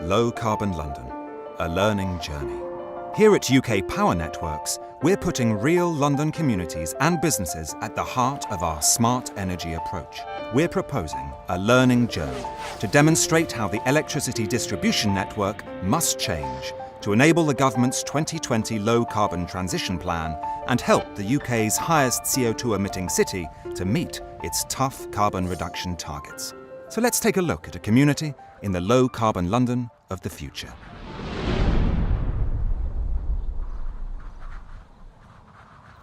Low Carbon London, a learning journey. Here at UK Power Networks, we're putting real London communities and businesses at the heart of our smart energy approach. We're proposing a learning journey to demonstrate how the electricity distribution network must change to enable the government's 2020 low carbon transition plan and help the UK's highest CO2 emitting city to meet its tough carbon reduction targets. So let's take a look at a community in the low carbon London of the future.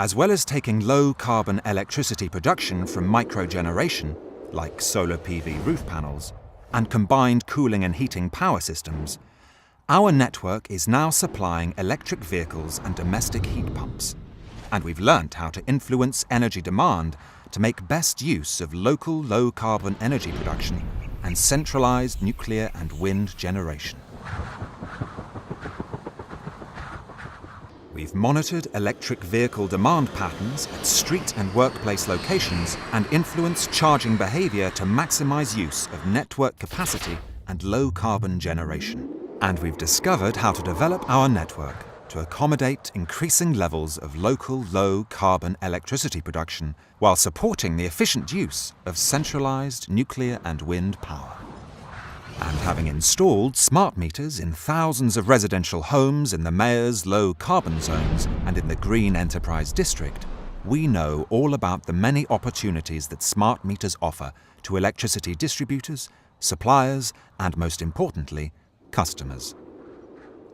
As well as taking low carbon electricity production from microgeneration, like solar PV roof panels, and combined cooling and heating power systems, our network is now supplying electric vehicles and domestic heat pumps. And we've learnt how to influence energy demand to make best use of local low carbon energy production and centralised nuclear and wind generation. We've monitored electric vehicle demand patterns at street and workplace locations and influenced charging behaviour to maximise use of network capacity and low carbon generation. And we've discovered how to develop our network to accommodate increasing levels of local low carbon electricity production while supporting the efficient use of centralised nuclear and wind power. And having installed smart meters in thousands of residential homes in the Mayor's low carbon zones and in the Green Enterprise District, we know all about the many opportunities that smart meters offer to electricity distributors, suppliers, and most importantly, customers.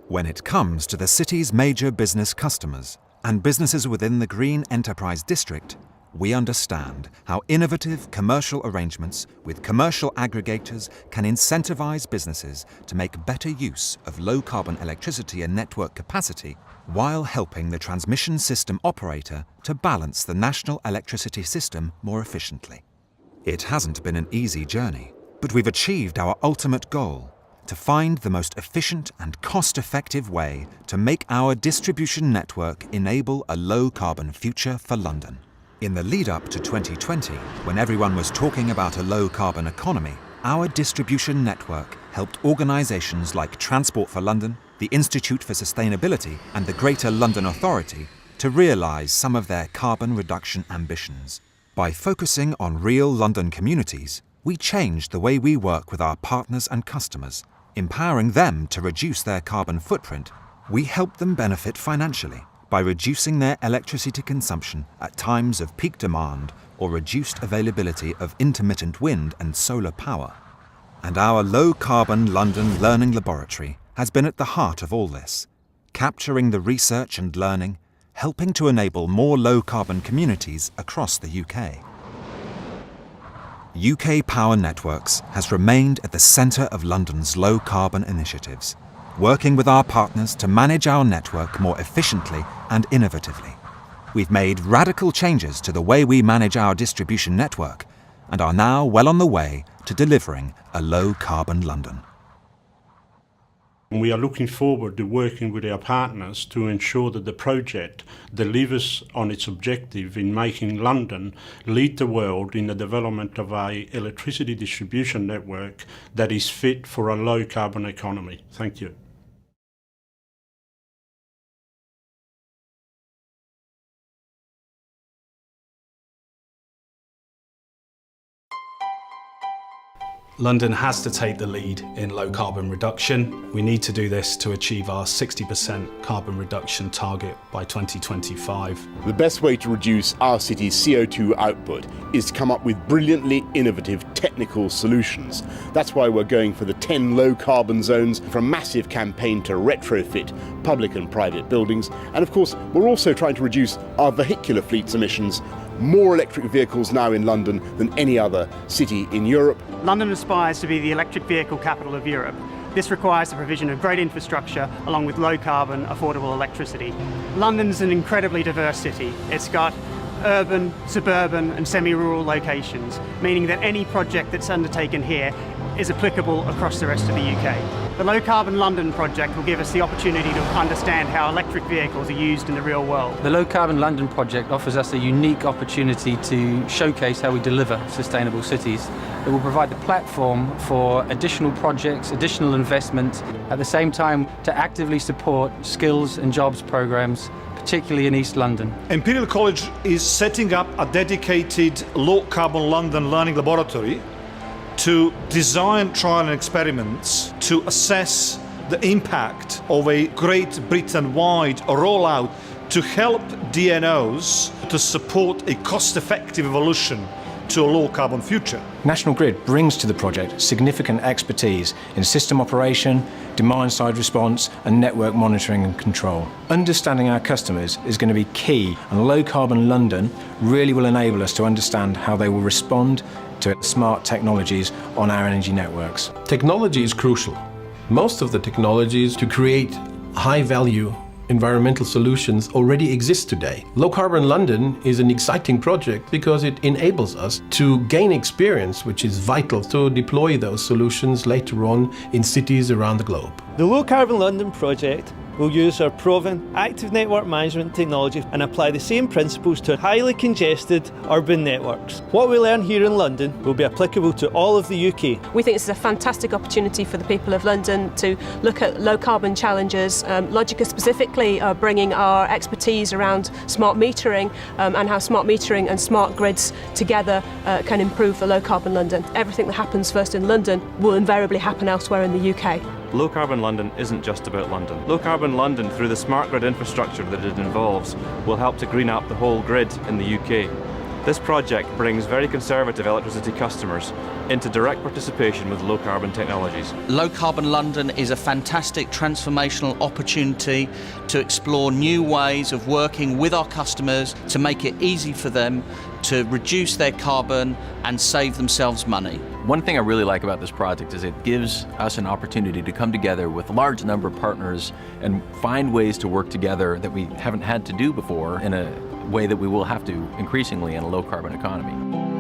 When it comes to the city's major business customers and businesses within the Green Enterprise District, we understand how innovative commercial arrangements with commercial aggregators can incentivise businesses to make better use of low-carbon electricity and network capacity while helping the transmission system operator to balance the national electricity system more efficiently. It hasn't been an easy journey, but we've achieved our ultimate goal: to find the most efficient and cost-effective way to make our distribution network enable a low-carbon future for London. In the lead-up to 2020, when everyone was talking about a low-carbon economy, our distribution network helped organisations like Transport for London, the Institute for Sustainability and the Greater London Authority to realise some of their carbon reduction ambitions. By focusing on real London communities, we changed the way we work with our partners and customers. Empowering them to reduce their carbon footprint, we help them benefit financially by reducing their electricity consumption at times of peak demand or reduced availability of intermittent wind and solar power. And our low-carbon London Learning Laboratory has been at the heart of all this, capturing the research and learning, helping to enable more low-carbon communities across the UK. UK Power Networks has remained at the centre of London's low-carbon initiatives, working with our partners to manage our network more efficiently and innovatively. We've made radical changes to the way we manage our distribution network and are now well on the way to delivering a low-carbon London. We are looking forward to working with our partners to ensure that the project delivers on its objective in making London lead the world in the development of an electricity distribution network that is fit for a low-carbon economy. Thank you. London has to take the lead in low carbon reduction. We need to do this to achieve our 60% carbon reduction target by 2025. The best way to reduce our city's CO2 output is to come up with brilliantly innovative technical solutions. That's why we're going for the 10 low carbon zones, from a massive campaign to retrofit public and private buildings. And of course, we're also trying to reduce our vehicular fleet's emissions. More electric vehicles now in London than any other city in Europe. London aspires to be the electric vehicle capital of Europe. This requires the provision of great infrastructure along with low carbon, affordable electricity. London's an incredibly diverse city. It's got urban, suburban and semi-rural locations, meaning that any project that's undertaken here is applicable across the rest of the UK. The Low Carbon London project will give us the opportunity to understand how electric vehicles are used in the real world. The Low Carbon London project offers us a unique opportunity to showcase how we deliver sustainable cities It will provide the platform for additional projects, additional investment, at the same time to actively support skills and jobs programs, particularly in East London. Imperial College is setting up a dedicated low-carbon London learning laboratory to design trial and experiments to assess the impact of a Great Britain-wide rollout to help DNOs to support a cost-effective evolution to a low-carbon future. National Grid brings to the project significant expertise in system operation, demand-side response and network monitoring and control. Understanding our customers is going to be key, and low-carbon London really will enable us to understand how they will respond to smart technologies on our energy networks. Technology is crucial. Most of the technologies to create high-value environmental solutions already exist today. Low Carbon London is an exciting project because it enables us to gain experience, which is vital to deploy those solutions later on in cities around the globe. The Low Carbon London project will use our proven active network management technology and apply the same principles to highly congested urban networks. What we learn here in London will be applicable to all of the UK. We think this is a fantastic opportunity for the people of London to look at low carbon challenges. Logica specifically are bringing our expertise around smart metering and how smart metering and smart grids together can improve the low carbon London. Everything that happens first in London will invariably happen elsewhere in the UK. Low Carbon London isn't just about London. Low Carbon London, through the smart grid infrastructure that it involves, will help to green up the whole grid in the UK. This project brings very conservative electricity customers into direct participation with low carbon technologies. Low Carbon London is a fantastic transformational opportunity to explore new ways of working with our customers to make it easy for them to reduce their carbon and save themselves money. One thing I really like about this project is it gives us an opportunity to come together with a large number of partners and find ways to work together that we haven't had to do before in a way that we will have to increasingly in a low carbon economy.